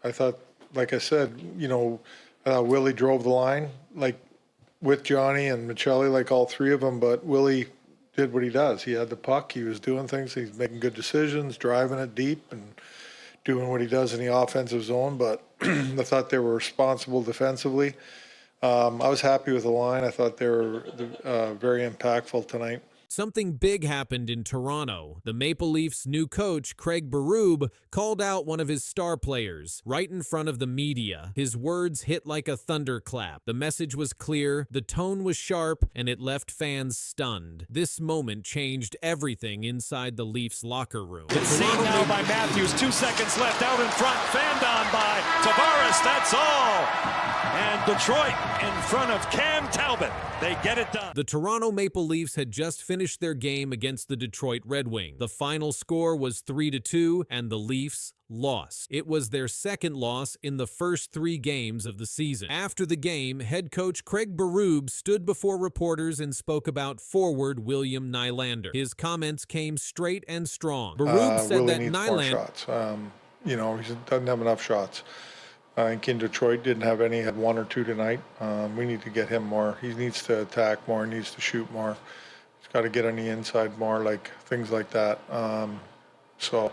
I thought, like I said, Willie drove the line, like with Johnny and Michelli, like all three of them, but Willie did what he does. He had the puck, he was doing things, he's making good decisions, driving it deep and doing what he does in the offensive zone, but I thought they were responsible defensively. I was happy with the line. I thought they were very impactful tonight. Something big happened in Toronto. The Maple Leafs' new coach, Craig Berube, called out one of his star players right in front of the media. His words hit like a thunderclap. The message was clear, the tone was sharp, and it left fans stunned. This moment changed everything inside the Leafs locker room. It's seen now by Matthews. 2 seconds left out in front. Fanned on by Tavares. That's all. And Detroit in front of Cam Talbot. They get it done. The Toronto Maple Leafs had just finished their game against the Detroit Red Wings. The final score was 3-2, and the Leafs lost. It was their second loss in the first 3 games of the season. After the game, head coach Craig Berube stood before reporters and spoke about forward William Nylander. His comments came straight and strong. Berube said Willie that needs Nylander... more shots. He doesn't have enough shots. I think in Detroit didn't have any, had 1 or 2 tonight. We need to get him more. He needs to attack more, he needs to shoot more. He's got to get on the inside more, like things like that. So,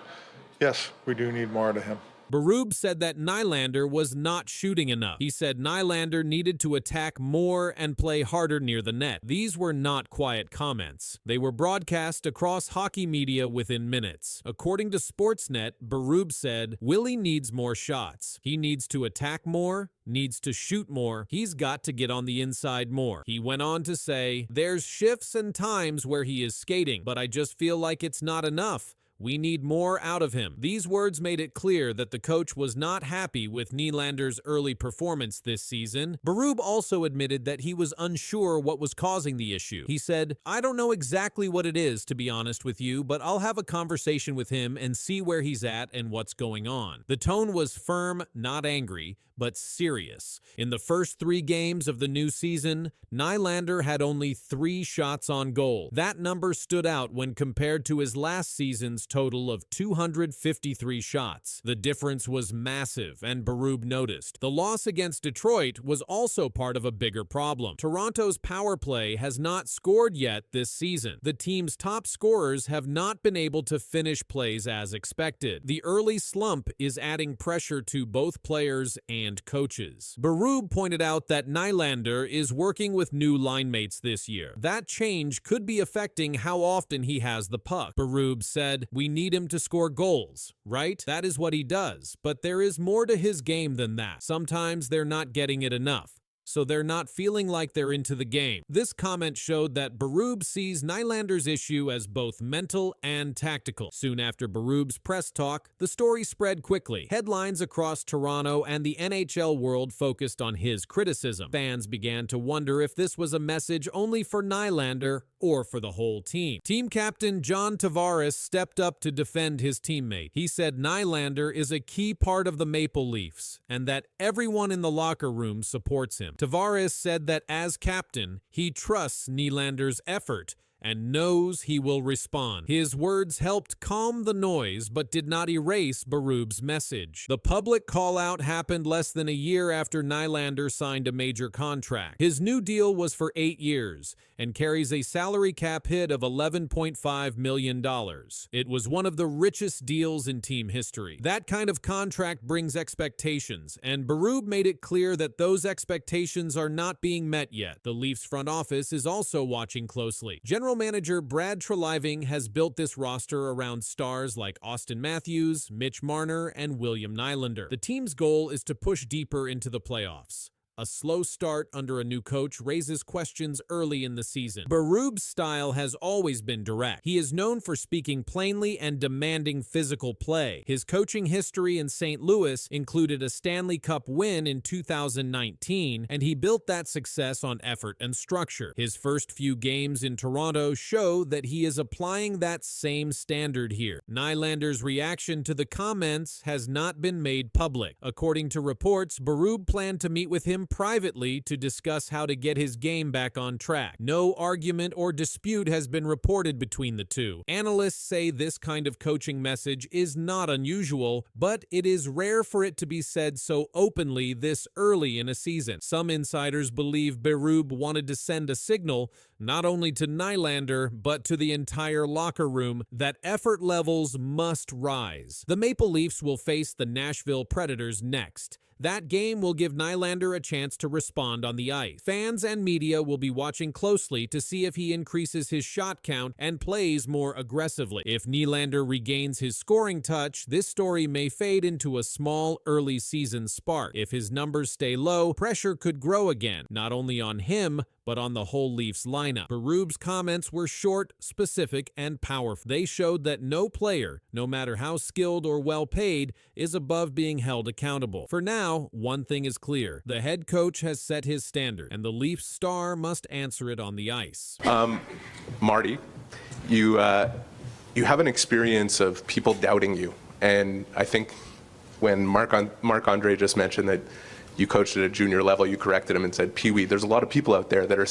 yes, we do need more out of him. Barub said that Nylander was not shooting enough. He said Nylander needed to attack more and play harder near the net. These were not quiet comments. They were broadcast across hockey media within minutes. According to Sportsnet, Barub said, Willie needs more shots. He needs to attack more, needs to shoot more. He's got to get on the inside more. He went on to say, there's shifts and times where he is skating, but I just feel like it's not enough. We need more out of him. These words made it clear that the coach was not happy with Nylander's early performance this season. Barub also admitted that he was unsure what was causing the issue. He said, I don't know exactly what it is, to be honest with you, but I'll have a conversation with him and see where he's at and what's going on. The tone was firm, not angry, but serious. In the first 3 games of the new season, Nylander had only 3 shots on goal. That number stood out when compared to his last season's total of 253 shots. The difference was massive, and Barub noticed. The loss against Detroit was also part of a bigger problem. Toronto's power play has not scored yet this season. The team's top scorers have not been able to finish plays as expected. The early slump is adding pressure to both players and coaches. Barub pointed out that Nylander is working with new line mates this year. That change could be affecting how often he has the puck. Barub said, we need him to score goals, right? That is what he does, but there is more to his game than that. Sometimes they're not getting it enough, so they're not feeling like they're into the game. This comment showed that Barub sees Nylander's issue as both mental and tactical. Soon after Barub's press talk, the story spread quickly. Headlines across Toronto and the NHL world focused on his criticism. Fans began to wonder if this was a message only for Nylander or for the whole team. Team captain John Tavares stepped up to defend his teammate. He said Nylander is a key part of the Maple Leafs and that everyone in the locker room supports him. Tavares said that as captain, he trusts Nylander's effort and knows he will respond. His words helped calm the noise but did not erase Barub's message. The public call-out happened less than a year after Nylander signed a major contract. His new deal was for 8 years and carries a salary cap hit of $11.5 million. It was one of the richest deals in team history. That kind of contract brings expectations, and Barub made it clear that those expectations are not being met yet. The Leafs front office is also watching closely. General manager Brad Treliving has built this roster around stars like Austin Matthews, Mitch Marner, and William Nylander. The team's goal is to push deeper into the playoffs. A slow start under a new coach raises questions early in the season. Barub's style has always been direct. He is known for speaking plainly and demanding physical play. His coaching history in St. Louis included a Stanley Cup win in 2019, and he built that success on effort and structure. His first few games in Toronto show that he is applying that same standard here. Nylander's reaction to the comments has not been made public. According to reports, Barub planned to meet with him him privately to discuss how to get his game back on track. No argument or dispute has been reported between the two. Analysts say this kind of coaching message is not unusual, but it is rare for it to be said so openly this early in a season. Some insiders believe Barub wanted to send a signal, not only to Nylander, but to the entire locker room, that effort levels must rise. The Maple Leafs will face the Nashville Predators next. That game will give Nylander a chance to respond on the ice. Fans and media will be watching closely to see if he increases his shot count and plays more aggressively. If Nylander regains his scoring touch, this story may fade into a small early season spark. If his numbers stay low, pressure could grow again, not only on him, but on the whole Leafs lineup. Berub's comments were short, specific, and powerful. They showed that no player, no matter how skilled or well paid, is above being held accountable. For now, one thing is clear. The head coach has set his standard, and the Leafs star must answer it on the ice. Marty, you have an experience of people doubting you, and I think when Marc-Andre just mentioned that you coached at a junior level, you corrected him and said, Pee-wee, there's a lot of people out there that are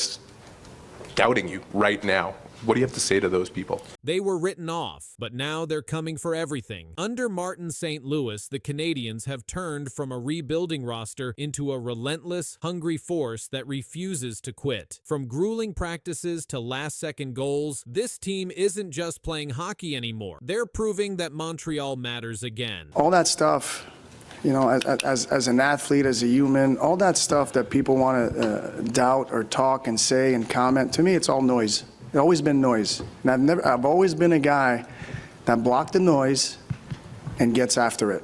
doubting you right now. What do you have to say to those people? They were written off, but now they're coming for everything. Under Martin St. Louis, the Canadiens have turned from a rebuilding roster into a relentless, hungry force that refuses to quit. From grueling practices to last-second goals, this team isn't just playing hockey anymore. They're proving that Montreal matters again. All that stuff, you know, as an athlete, as a human, all that stuff that people want to doubt or talk and say and comment, to me, it's all noise. It's always been noise. And I've always been a guy that blocked the noise and gets after it.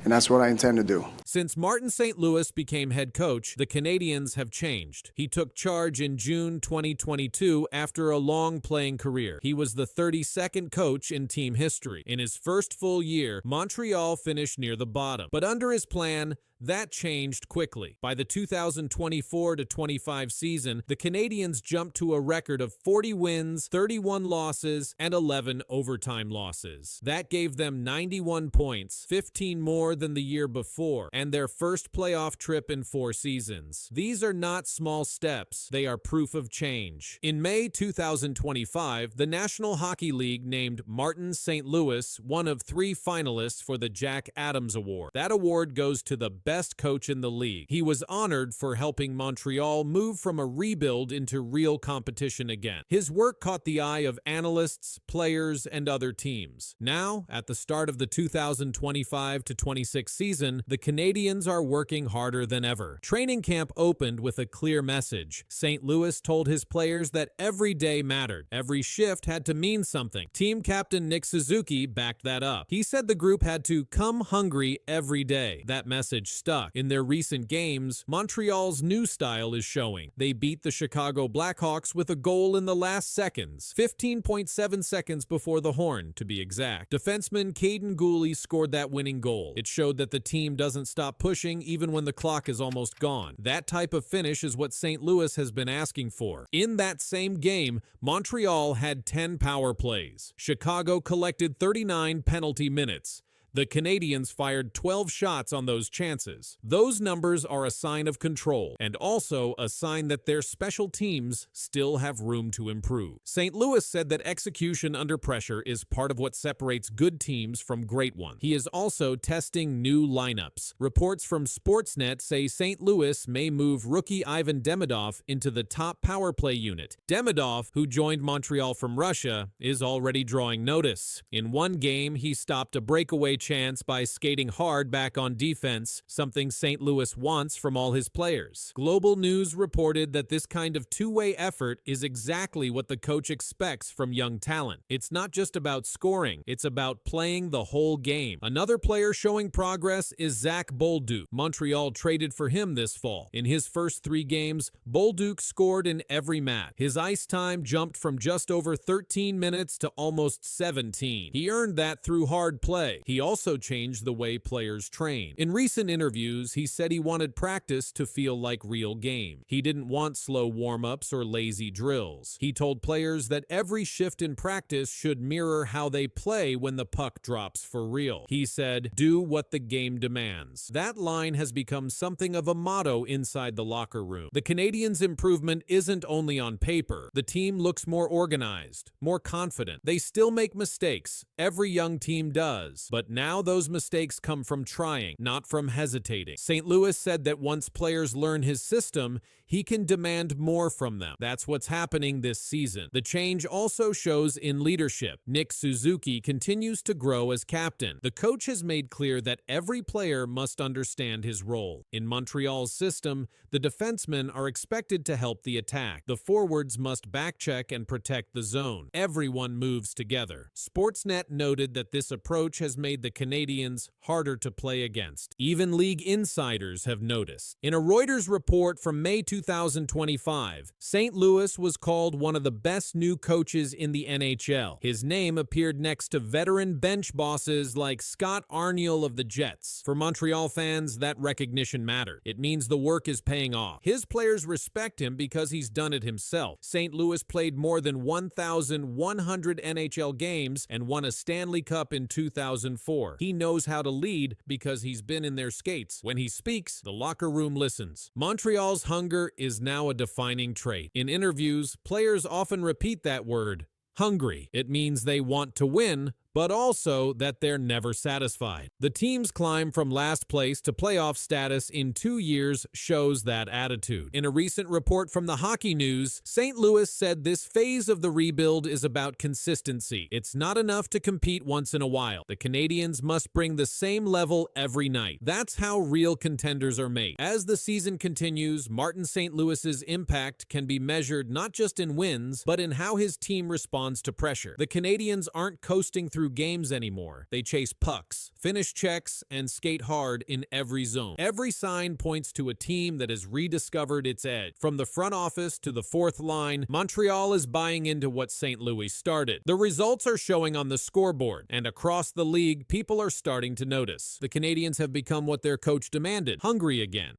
And that's what I intend to do. Since Martin St. Louis became head coach, the Canadiens have changed. He took charge in June 2022 after a long playing career. He was the 32nd coach in team history. In his first full year, Montreal finished near the bottom. But under his plan, that changed quickly. By the 2024-25 season, the Canadiens jumped to a record of 40 wins, 31 losses, and 11 overtime losses. That gave them 91 points, 15 more than the year before, and their first playoff trip in 4 seasons. These are not small steps. They are proof of change. In May 2025, the National Hockey League named Martin St. Louis one of 3 finalists for the Jack Adams Award. That award goes to the best coach in the league. He was honored for helping Montreal move from a rebuild into real competition again. His work caught the eye of analysts, players, and other teams. Now, at the start of the 2025-26 season, the Canadiens are working harder than ever. Training camp opened with a clear message. St. Louis told his players that every day mattered. Every shift had to mean something. Team captain Nick Suzuki backed that up. He said the group had to come hungry every day. That message stuck. In their recent games, Montreal's new style is showing. They beat the Chicago Blackhawks with a goal in the last seconds, 15.7 seconds before the horn, to be exact. Defenseman Caden Gooley scored that winning goal. It showed that the team doesn't stop pushing even when the clock is almost gone. That type of finish is what St. Louis has been asking for. In that same game, Montreal had 10 power plays. Chicago collected 39 penalty minutes. The Canadiens fired 12 shots on those chances. Those numbers are a sign of control, and also a sign that their special teams still have room to improve. St. Louis said that execution under pressure is part of what separates good teams from great ones. He is also testing new lineups. Reports from Sportsnet say St. Louis may move rookie Ivan Demidov into the top power play unit. Demidov, who joined Montreal from Russia, is already drawing notice. In one game, he stopped a breakaway chance by skating hard back on defense, something St. Louis wants from all his players. Global News reported that this kind of two-way effort is exactly what the coach expects from young talent. It's not just about scoring, it's about playing the whole game. Another player showing progress is Zach Bolduc. Montreal traded for him this fall. In his first 3 games, Bolduc scored in every match. His ice time jumped from just over 13 minutes to almost 17. He earned that through hard play. He also changed the way players train. In recent interviews, he said he wanted practice to feel like real game. He didn't want slow warm-ups or lazy drills. He told players that every shift in practice should mirror how they play when the puck drops for real. He said, "Do what the game demands." That line has become something of a motto inside the locker room. The Canadiens' improvement isn't only on paper. The team looks more organized, more confident. They still make mistakes. Every young team does. But now those mistakes come from trying, not from hesitating. St. Louis said that once players learn his system, he can demand more from them. That's what's happening this season. The change also shows in leadership. Nick Suzuki continues to grow as captain. The coach has made clear that every player must understand his role. In Montreal's system, the defensemen are expected to help the attack. The forwards must backcheck and protect the zone. Everyone moves together. Sportsnet noted that this approach has made the Canadiens harder to play against. Even league insiders have noticed. In a Reuters report from May 2025, St. Louis was called one of the best new coaches in the NHL. His name appeared next to veteran bench bosses like Scott Arniel of the Jets. For Montreal fans, that recognition mattered. It means the work is paying off. His players respect him because he's done it himself. St. Louis played more than 1,100 NHL games and won a Stanley Cup in 2004. He knows how to lead because he's been in their skates. When he speaks, the locker room listens. Montreal's hunger is now a defining trait. In interviews, players often repeat that word, hungry. It means they want to win, but also that they're never satisfied. The team's climb from last place to playoff status in 2 years shows that attitude. In a recent report from the Hockey News, St. Louis said this phase of the rebuild is about consistency. It's not enough to compete once in a while. The Canadiens must bring the same level every night. That's how real contenders are made. As the season continues, Martin St. Louis's impact can be measured not just in wins, but in how his team responds to pressure. The Canadiens aren't coasting through games anymore. They chase pucks, finish checks, and skate hard in every zone. Every sign points to a team that has rediscovered its edge. From the front office to the fourth line, Montreal is buying into what St. Louis started. The results are showing on the scoreboard, and across the league, people are starting to notice. The Canadiens have become what their coach demanded, hungry again.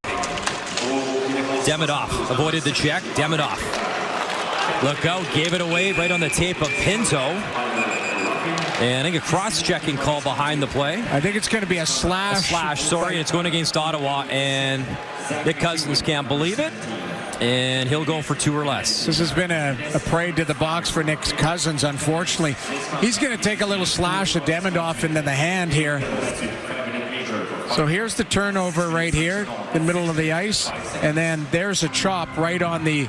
Demidov avoided the check. Demidov. Look out, gave it away right on the tape of Pinto. And I think a cross-checking call behind the play. I think it's going to be a slash. And it's going against Ottawa, and Nick Cousins can't believe it, and he'll go for 2 or less. This has been a parade to the box for Nick Cousins, unfortunately. He's going to take a little slash of Demidov into the hand here. So here's the turnover right here, the middle of the ice, and then there's a chop right on the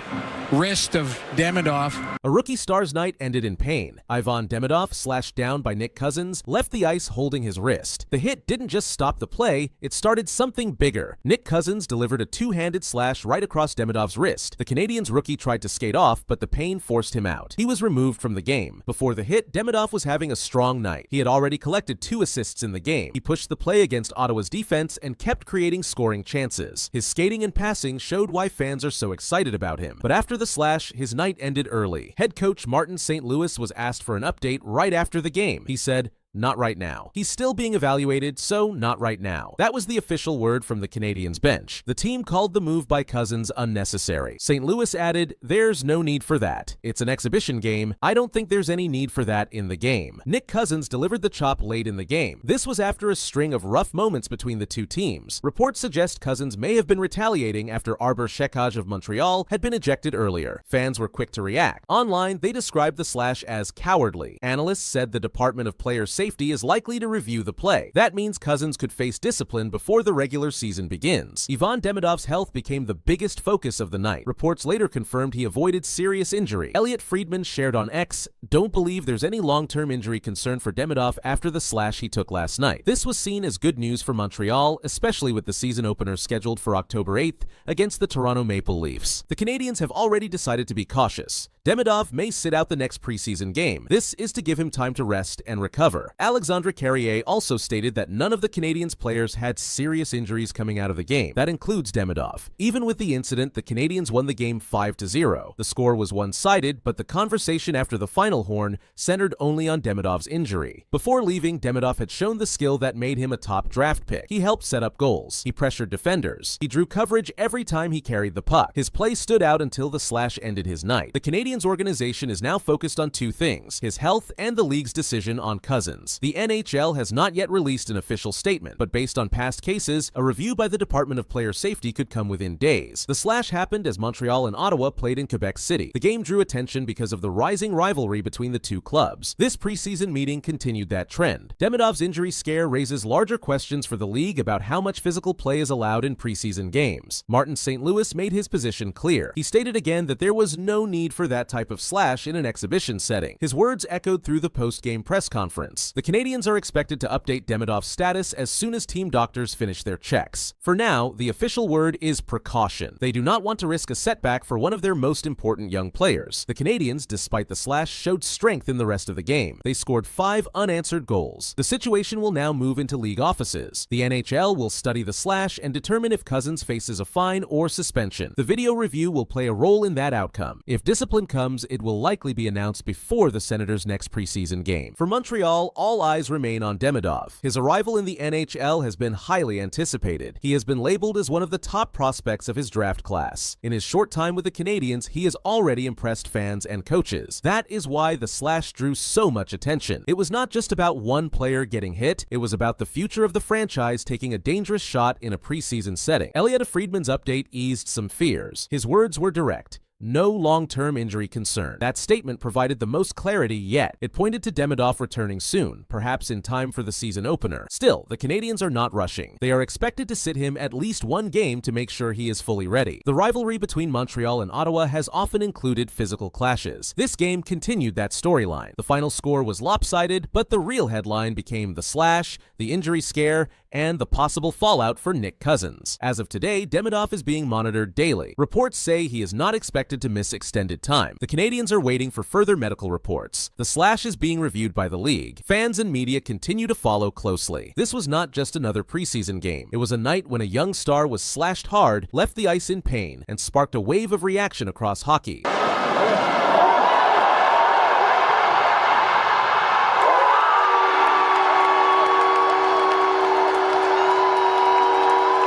wrist of Demidov. A rookie star's night ended in pain. Ivan Demidov, slashed down by Nick Cousins, left the ice holding his wrist. The hit didn't just stop the play, it started something bigger. Nick Cousins delivered a two-handed slash right across Demidov's wrist. The Canadiens rookie tried to skate off, but the pain forced him out. He was removed from the game. Before the hit, Demidov was having a strong night. He had already collected 2 assists in the game. He pushed the play against Ottawa's defense and kept creating scoring chances. His skating and passing showed why fans are so excited about him. But after the slash, his night ended early. Head coach Martin St. Louis was asked for an update right after the game. He said, "Not right now. He's still being evaluated, so not right now." That was the official word from the Canadiens bench. The team called the move by Cousins unnecessary. St. Louis added, "There's no need for that. It's an exhibition game. I don't think there's any need for that in the game." Nick Cousins delivered the chop late in the game. This was after a string of rough moments between the two teams. Reports suggest Cousins may have been retaliating after Arbor Shekaj of Montreal had been ejected earlier. Fans were quick to react. Online, they described the slash as cowardly. Analysts said the Department of Player Safety is likely to review the play. That means Cousins could face discipline before the regular season begins. Ivan Demidov's health became the biggest focus of the night. Reports later confirmed he avoided serious injury. Elliot Friedman shared on X, "Don't believe there's any long-term injury concern for Demidov after the slash he took last night." This was seen as good news for Montreal, especially with the season opener scheduled for October 8th against the Toronto Maple Leafs. The Canadiens have already decided to be cautious. Demidov may sit out the next preseason game. This is to give him time to rest and recover. Alexandre Carrier also stated that none of the Canadiens players had serious injuries coming out of the game. That includes Demidov. Even with the incident, the Canadiens won the game 5-0. The score was one-sided, but the conversation after the final horn centered only on Demidov's injury. Before leaving, Demidov had shown the skill that made him a top draft pick. He helped set up goals. He pressured defenders. He drew coverage every time he carried the puck. His play stood out until the slash ended his night. The Canadiens organization is now focused on two things: his health and the league's decision on Cousins. The NHL has not yet released an official statement, but based on past cases, a review by the Department of Player Safety could come within days. The slash happened as Montreal and Ottawa played in Quebec City. The game drew attention because of the rising rivalry between the two clubs. This preseason meeting continued that trend. Demidov's injury scare raises larger questions for the league about how much physical play is allowed in preseason games. Martin St. Louis made his position clear. He stated again that there was no need for that type of slash in an exhibition setting. His words echoed through the post-game press conference. The Canadiens are expected to update Demidov's status as soon as team doctors finish their checks. For now, the official word is precaution. They do not want to risk a setback for one of their most important young players. The Canadiens, despite the slash, showed strength in the rest of the game. They scored 5 unanswered goals. The situation will now move into league offices. The NHL will study the slash and determine if Cousins faces a fine or suspension. The video review will play a role in that outcome. If discipline comes, it will likely be announced before the Senators' next preseason game. For Montreal, all eyes remain on Demidov. His arrival in the NHL has been highly anticipated. He has been labeled as one of the top prospects of his draft class. In his short time with the Canadiens, he has already impressed fans and coaches. That is why the slash drew so much attention. It was not just about one player getting hit, it was about the future of the franchise taking a dangerous shot in a preseason setting. Elliotte Friedman's update eased some fears. His words were direct: no long-term injury concern. That statement provided the most clarity yet. It pointed to Demidov returning soon, perhaps in time for the season opener. Still, the Canadiens are not rushing. They are expected to sit him at least one game to make sure he is fully ready. The rivalry between Montreal and Ottawa has often included physical clashes. This game continued that storyline. The final score was lopsided, but the real headline became the slash, the injury scare, and the possible fallout for Nick Cousins. As of today, Demidov is being monitored daily. Reports say he is not expected to miss extended time. The Canadiens are waiting for further medical reports. The slash is being reviewed by the league. Fans and media continue to follow closely. This was not just another preseason game. It was a night when a young star was slashed hard, left the ice in pain, and sparked a wave of reaction across hockey.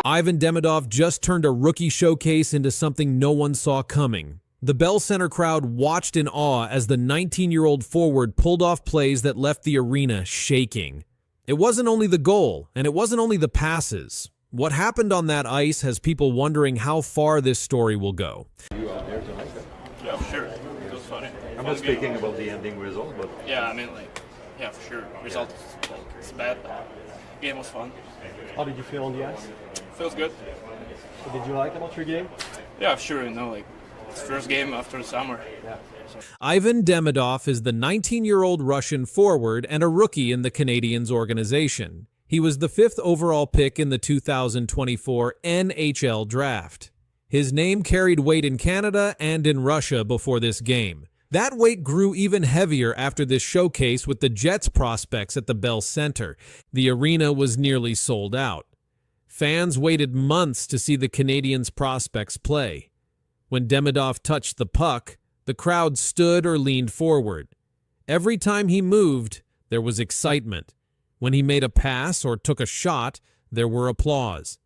Ivan Demidov just turned a rookie showcase into something no one saw coming. The Bell Center crowd watched in awe as the 19-year-old forward pulled off plays that left the arena shaking. It wasn't only the goal, and it wasn't only the passes. What happened on that ice has people wondering how far this story will go. Yeah, for sure. It was funny. I'm not speaking about the ending result, but Yeah, I mean, yeah, for sure. Result, it's bad, but game was fun. How did you feel on the ice? Feels good. What did you like about your game? Yeah, sure. It's first game after the summer. Yeah. Ivan Demidov is the 19-year-old Russian forward and a rookie in the Canadiens organization. He was the 5th overall pick in the 2024 NHL draft. His name carried weight in Canada and in Russia before this game. That weight grew even heavier after this showcase with the Jets prospects at the Bell Center. The arena was nearly sold out. Fans waited months to see the Canadiens prospects play. When Demidov touched the puck, the crowd stood or leaned forward. Every time he moved, there was excitement. When he made a pass or took a shot, there were applause.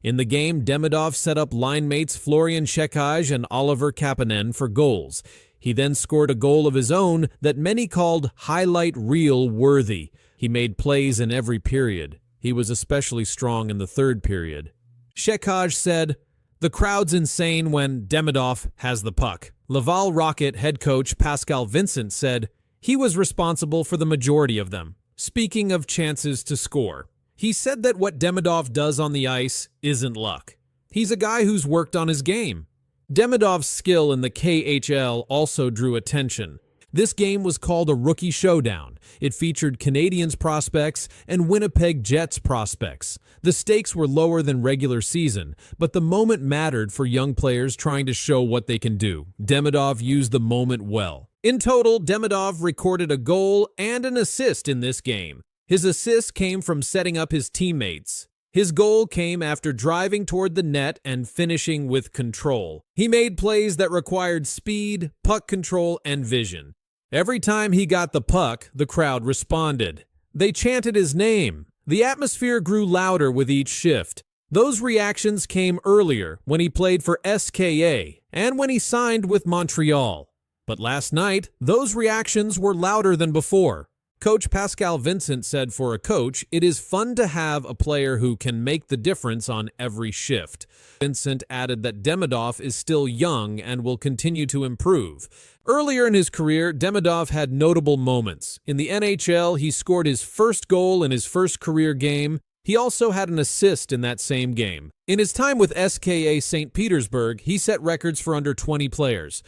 In the game, Demidov set up line mates Florian Šekaj and Oliver Kapanen for goals. He then scored a goal of his own that many called highlight reel worthy. He made plays in every period. He was especially strong in the third period. Šekaj said, "The crowd's insane when Demidov has the puck." Laval Rocket head coach Pascal Vincent said, "He was responsible for the majority of them." Speaking of chances to score, he said that what Demidov does on the ice isn't luck. He's a guy who's worked on his game. Demidov's skill in the KHL also drew attention. This game was called a rookie showdown. It featured Canadiens prospects and Winnipeg Jets prospects. The stakes were lower than regular season, but the moment mattered for young players trying to show what they can do. Demidov used the moment well. In total, Demidov recorded a goal and an assist in this game. His assist came from setting up his teammates. His goal came after driving toward the net and finishing with control. He made plays that required speed, puck control, and vision. Every time he got the puck, the crowd responded. They chanted his name. The atmosphere grew louder with each shift. Those reactions came earlier when he played for SKA and when he signed with Montreal. But last night, those reactions were louder than before. Coach Pascal Vincent said for a coach, it is fun to have a player who can make the difference on every shift. Vincent added that Demidov is still young and will continue to improve. Earlier in his career, Demidov had notable moments. In the NHL, he scored his first goal in his first career game. He also had an assist in that same game. In his time with SKA St. Petersburg, he set records for under 20 players.